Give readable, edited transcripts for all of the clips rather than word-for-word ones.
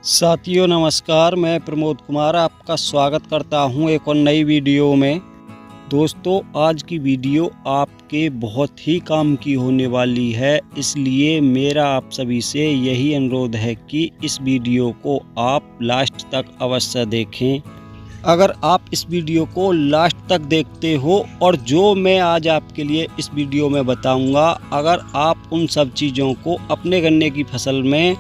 साथियों नमस्कार, मैं प्रमोद कुमार आपका स्वागत करता हूं एक और नई वीडियो में। दोस्तों, आज की वीडियो आपके बहुत ही काम की होने वाली है, इसलिए मेरा आप सभी से यही अनुरोध है कि इस वीडियो को आप लास्ट तक अवश्य देखें। अगर आप इस वीडियो को लास्ट तक देखते हो और जो मैं आज आपके लिए इस वीडियो में बताऊंगा, अगर आप उन सब चीज़ों को अपने गन्ने की फसल में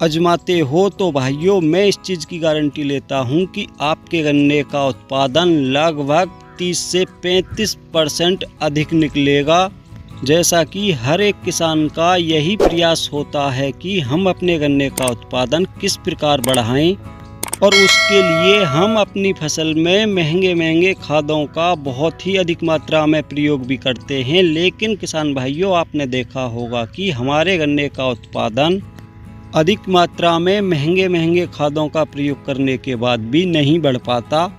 आजमाते हो तो भाइयों, मैं इस चीज़ की गारंटी लेता हूं कि आपके गन्ने का उत्पादन लगभग 30 से 35% अधिक निकलेगा। जैसा कि हर एक किसान का यही प्रयास होता है कि हम अपने गन्ने का उत्पादन किस प्रकार बढ़ाएं, और उसके लिए हम अपनी फसल में महंगे खादों का बहुत ही अधिक मात्रा में प्रयोग भी करते हैं। लेकिन किसान भाइयों, आपने देखा होगा कि हमारे गन्ने का उत्पादन अधिक मात्रा में महंगे खादों का प्रयोग करने के बाद भी नहीं बढ़ पाता।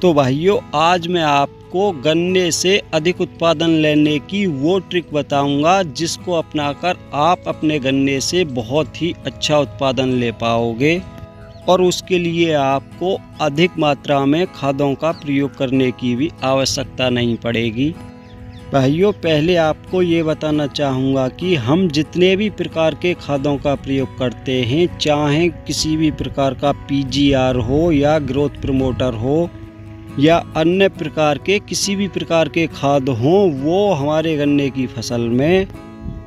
तो भाइयों, आज मैं आपको गन्ने से अधिक उत्पादन लेने की वो ट्रिक बताऊंगा जिसको अपनाकर आप अपने गन्ने से बहुत ही अच्छा उत्पादन ले पाओगे, और उसके लिए आपको अधिक मात्रा में खादों का प्रयोग करने की भी आवश्यकता नहीं पड़ेगी। भाइयों, पहले आपको ये बताना चाहूँगा कि हम जितने भी प्रकार के खादों का प्रयोग करते हैं, चाहे किसी भी प्रकार का पीजीआर हो या ग्रोथ प्रमोटर हो या अन्य प्रकार के किसी भी प्रकार के खाद हों, वो हमारे गन्ने की फसल में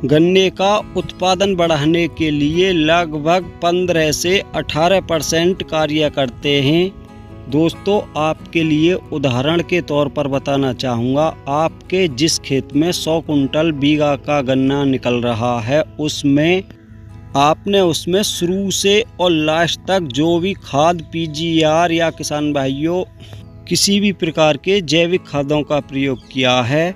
गन्ने का उत्पादन बढ़ाने के लिए लगभग 15 से 18% कार्य करते हैं। दोस्तों, आपके लिए उदाहरण के तौर पर बताना चाहूँगा, आपके जिस खेत में 100 कुंटल बीघा का गन्ना निकल रहा है, उसमें शुरू से और लास्ट तक जो भी खाद पीजीआर या किसान भाइयों किसी भी प्रकार के जैविक खादों का प्रयोग किया है,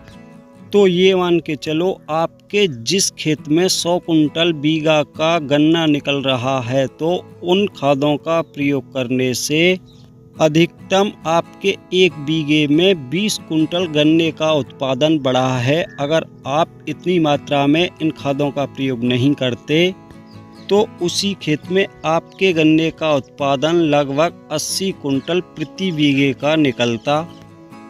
तो ये मान के चलो आपके जिस खेत में 100 कुंटल बीघा का गन्ना निकल रहा है, तो उन खादों का प्रयोग करने से अधिकतम आपके एक बीघे में 20 कुंटल गन्ने का उत्पादन बढ़ा है। अगर आप इतनी मात्रा में इन खादों का प्रयोग नहीं करते तो उसी खेत में आपके गन्ने का उत्पादन लगभग 80 कुंटल प्रति बीघे का निकलता।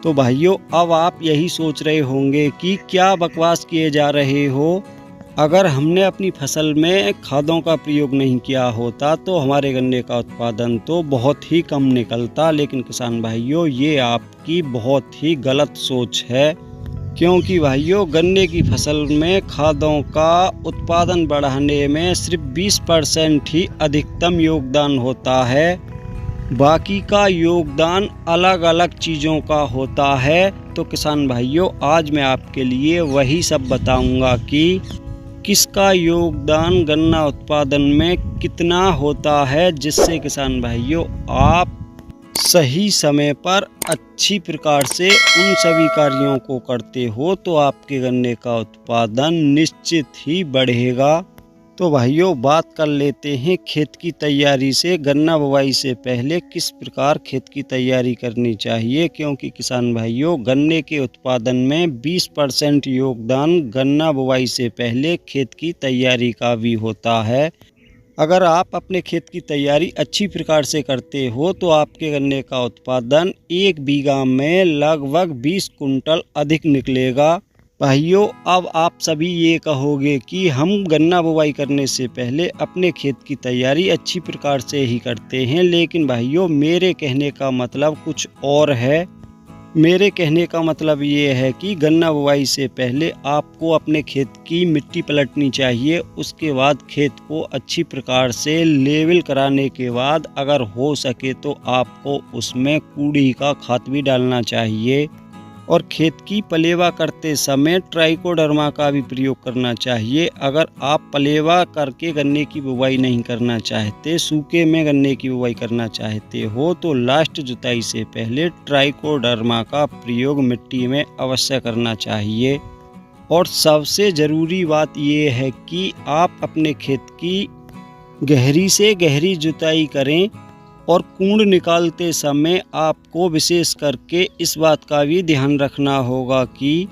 तो भाइयों, अब आप यही सोच रहे होंगे कि क्या बकवास किए जा रहे हो, अगर हमने अपनी फसल में खादों का प्रयोग नहीं किया होता तो हमारे गन्ने का उत्पादन तो बहुत ही कम निकलता। लेकिन किसान भाइयों, ये आपकी बहुत ही गलत सोच है, क्योंकि भाइयों, गन्ने की फसल में खादों का उत्पादन बढ़ाने में सिर्फ 20% ही अधिकतम योगदान होता है। बाकी का योगदान अलग अलग चीज़ों का होता है। तो किसान भाइयों, आज मैं आपके लिए वही सब बताऊंगा कि किसका योगदान गन्ना उत्पादन में कितना होता है, जिससे किसान भाइयों आप सही समय पर अच्छी प्रकार से उन सभी कार्यों को करते हो तो आपके गन्ने का उत्पादन निश्चित ही बढ़ेगा। तो भाइयों, बात कर लेते हैं खेत की तैयारी से। गन्ना बुवाई से पहले किस प्रकार खेत की तैयारी करनी चाहिए, क्योंकि किसान भाइयों, गन्ने के उत्पादन में 20% योगदान गन्ना बुवाई से पहले खेत की तैयारी का भी होता है। अगर आप अपने खेत की तैयारी अच्छी प्रकार से करते हो तो आपके गन्ने का उत्पादन एक बीघा में लगभग 20 कुंटल अधिक निकलेगा। भाइयों, अब आप सभी ये कहोगे कि हम गन्ना बुवाई करने से पहले अपने खेत की तैयारी अच्छी प्रकार से ही करते हैं, लेकिन भाइयों, मेरे कहने का मतलब कुछ और है। मेरे कहने का मतलब ये है कि गन्ना बुवाई से पहले आपको अपने खेत की मिट्टी पलटनी चाहिए। उसके बाद खेत को अच्छी प्रकार से लेवल कराने के बाद अगर हो सके तो आपको उसमें कूड़ी का खाद भी डालना चाहिए, और खेत की पलेवा करते समय ट्राइकोडर्मा का भी प्रयोग करना चाहिए। अगर आप पलेवा करके गन्ने की बुवाई नहीं करना चाहते, सूखे में गन्ने की बुवाई करना चाहते हो, तो लास्ट जुताई से पहले ट्राइकोडर्मा का प्रयोग मिट्टी में अवश्य करना चाहिए। और सबसे ज़रूरी बात यह है कि आप अपने खेत की गहरी से गहरी जुताई करें, और कूड़ निकालते समय आपको विशेष करके इस बात का भी ध्यान रखना होगा कि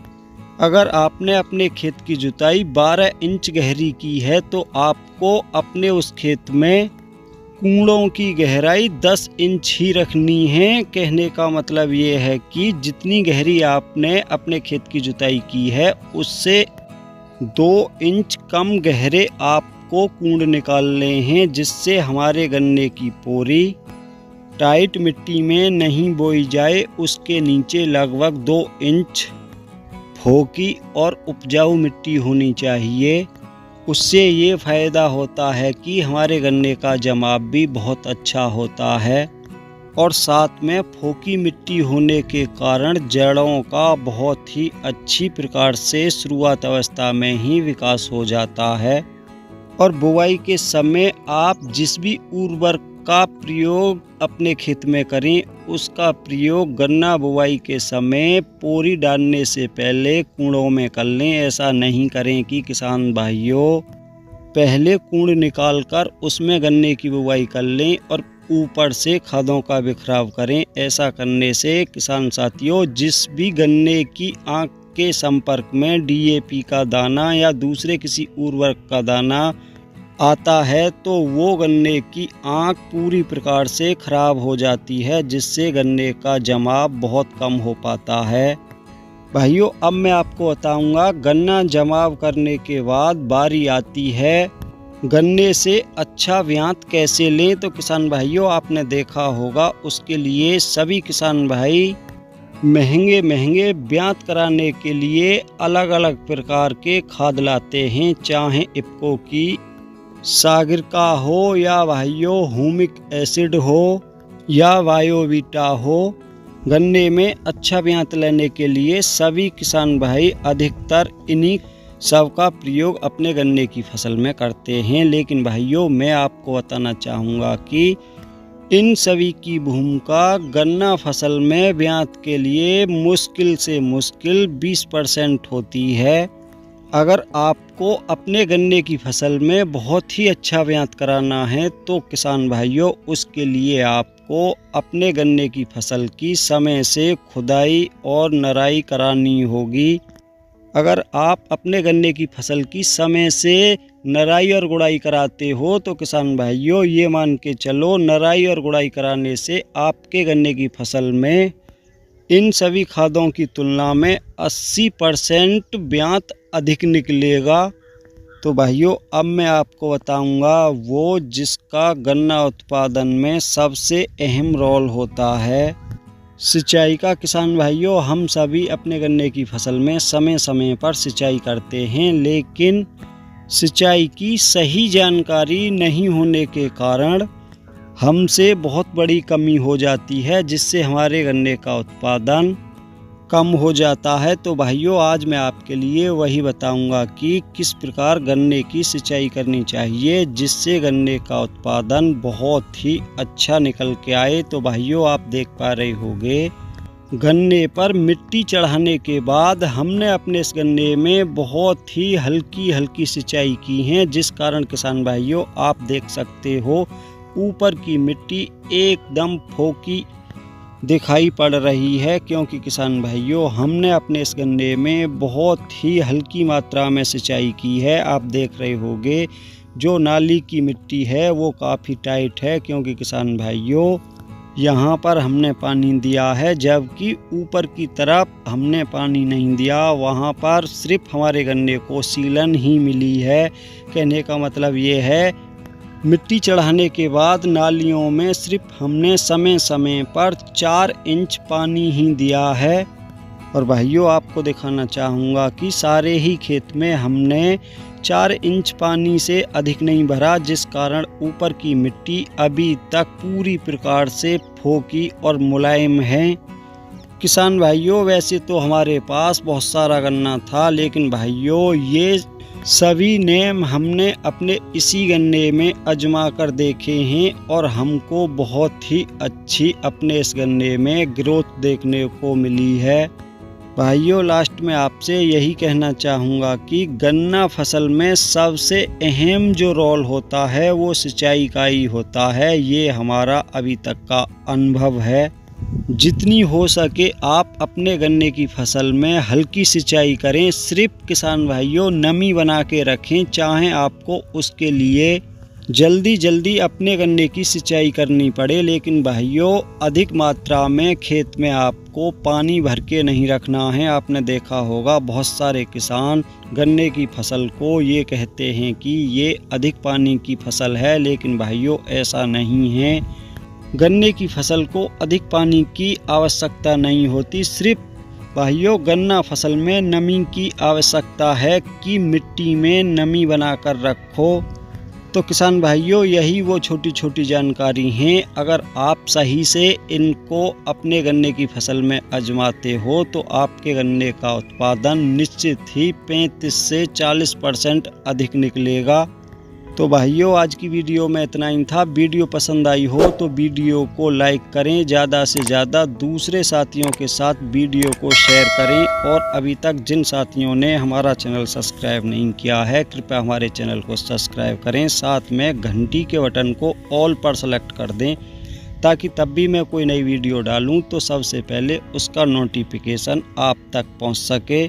अगर आपने अपने खेत की जुताई 12 इंच गहरी की है तो आपको अपने उस खेत में कूड़ों की गहराई 10 इंच ही रखनी है। कहने का मतलब ये है कि जितनी गहरी आपने अपने खेत की जुताई की है उससे 2 इंच कम गहरे आपको कूड़ निकालने हैं, जिससे हमारे गन्ने की पोरी टाइट मिट्टी में नहीं बोई जाए। उसके नीचे लगभग 2 इंच फोकी और उपजाऊ मिट्टी होनी चाहिए। उससे ये फ़ायदा होता है कि हमारे गन्ने का जमाव भी बहुत अच्छा होता है और साथ में फोकी मिट्टी होने के कारण जड़ों का बहुत ही अच्छी प्रकार से शुरुआत अवस्था में ही विकास हो जाता है। और बुवाई के समय आप जिस भी उर्वरक का प्रयोग अपने खेत में करें, उसका प्रयोग गन्ना बुवाई के समय पोरी डालने से पहले कूड़ों में कर लें। ऐसा नहीं करें कि किसान भाइयों पहले कूड़ निकालकर उसमें गन्ने की बुवाई कर लें और ऊपर से खादों का बिखराव करें। ऐसा करने से किसान साथियों जिस भी गन्ने की आंख के संपर्क में DAP का दाना या दूसरे किसी उर्वरक का दाना आता है तो वो गन्ने की आंख पूरी प्रकार से खराब हो जाती है, जिससे गन्ने का जमाव बहुत कम हो पाता है। भाइयों अब मैं आपको बताऊंगा गन्ना जमाव करने के बाद बारी आती है गन्ने से अच्छा ब्यांत कैसे लें। तो किसान भाइयों आपने देखा होगा उसके लिए सभी किसान भाई महंगे ब्यांत कराने के लिए अलग अलग प्रकार के खाद लाते हैं, चाहे इफ्को की सागर का हो या भाइयों ह्यूमिक एसिड हो या बायोवीटा हो। गन्ने में अच्छा ब्यांत लेने के लिए सभी किसान भाई अधिकतर इन्हीं सब का प्रयोग अपने गन्ने की फसल में करते हैं। लेकिन भाइयों मैं आपको बताना चाहूँगा कि इन सभी की भूमिका गन्ना फसल में ब्यांत के लिए मुश्किल से मुश्किल 20% होती है। अगर आपको अपने गन्ने की फसल में बहुत ही अच्छा ब्यांत कराना है तो किसान भाइयों उसके लिए आपको अपने गन्ने की फसल की समय से खुदाई और नराई करानी होगी। अगर आप अपने गन्ने की फसल की समय से नराई और गुड़ाई कराते हो तो किसान भाइयों ये मान के चलो नराई और गुड़ाई कराने से आपके गन्ने की फसल में इन सभी खादों की तुलना में 80% ब्यांत अधिक निकलेगा। तो भाइयों अब मैं आपको बताऊंगा वो जिसका गन्ना उत्पादन में सबसे अहम रोल होता है सिंचाई का। किसान भाइयों हम सभी अपने गन्ने की फसल में समय समय पर सिंचाई करते हैं, लेकिन सिंचाई की सही जानकारी नहीं होने के कारण हमसे बहुत बड़ी कमी हो जाती है, जिससे हमारे गन्ने का उत्पादन कम हो जाता है। तो भाइयों आज मैं आपके लिए वही बताऊंगा कि किस प्रकार गन्ने की सिंचाई करनी चाहिए जिससे गन्ने का उत्पादन बहुत ही अच्छा निकल के आए। तो भाइयों आप देख पा रहे होंगे गन्ने पर मिट्टी चढ़ाने के बाद हमने अपने इस गन्ने में बहुत ही हल्की सिंचाई की है, जिस कारण किसान भाइयों आप देख सकते हो ऊपर की मिट्टी एकदम फोकी दिखाई पड़ रही है, क्योंकि किसान भाइयों हमने अपने इस गन्ने में बहुत ही हल्की मात्रा में सिंचाई की है। आप देख रहे होंगे जो नाली की मिट्टी है वो काफ़ी टाइट है, क्योंकि किसान भाइयों यहाँ पर हमने पानी दिया है जबकि ऊपर की तरफ हमने पानी नहीं दिया, वहाँ पर सिर्फ हमारे गन्ने को सीलन ही मिली है। कहने का मतलब ये है मिट्टी चढ़ाने के बाद नालियों में सिर्फ हमने समय समय पर 4 इंच पानी ही दिया है। और भाइयों आपको दिखाना चाहूँगा कि सारे ही खेत में हमने 4 इंच पानी से अधिक नहीं भरा, जिस कारण ऊपर की मिट्टी अभी तक पूरी प्रकार से फोकी और मुलायम है। किसान भाइयों वैसे तो हमारे पास बहुत सारा गन्ना था, लेकिन भाइयों ये सभी नेम हमने अपने इसी गन्ने में आजमा कर देखे हैं और हमको बहुत ही अच्छी अपने इस गन्ने में ग्रोथ देखने को मिली है। भाइयों लास्ट में आपसे यही कहना चाहूँगा कि गन्ना फसल में सबसे अहम जो रोल होता है वो सिंचाई का ही होता है। ये हमारा अभी तक का अनुभव है। जितनी हो सके आप अपने गन्ने की फसल में हल्की सिंचाई करें, सिर्फ किसान भाइयों नमी बना के रखें, चाहे आपको उसके लिए जल्दी जल्दी अपने गन्ने की सिंचाई करनी पड़े, लेकिन भाइयों अधिक मात्रा में खेत में आपको पानी भर के नहीं रखना है। आपने देखा होगा बहुत सारे किसान गन्ने की फसल को ये कहते हैं कि ये अधिक पानी की फसल है, लेकिन भाइयों ऐसा नहीं है। गन्ने की फसल को अधिक पानी की आवश्यकता नहीं होती। सिर्फ भाइयों गन्ना फसल में नमी की आवश्यकता है कि मिट्टी में नमी बनाकर रखो। तो किसान भाइयों यही वो छोटी छोटी जानकारी हैं। अगर आप सही से इनको अपने गन्ने की फसल में आजमाते हो तो आपके गन्ने का उत्पादन निश्चित ही 35 से 40% अधिक निकलेगा। तो भाइयों आज की वीडियो में इतना ही था। वीडियो पसंद आई हो तो वीडियो को लाइक करें, ज़्यादा से ज़्यादा दूसरे साथियों के साथ वीडियो को शेयर करें। और अभी तक जिन साथियों ने हमारा चैनल सब्सक्राइब नहीं किया है कृपया हमारे चैनल को सब्सक्राइब करें, साथ में घंटी के बटन को ऑल पर सेलेक्ट कर दें, ताकि तब भी मैं कोई नई वीडियो डालूं तो सबसे पहले उसका नोटिफिकेशन आप तक पहुंच सके।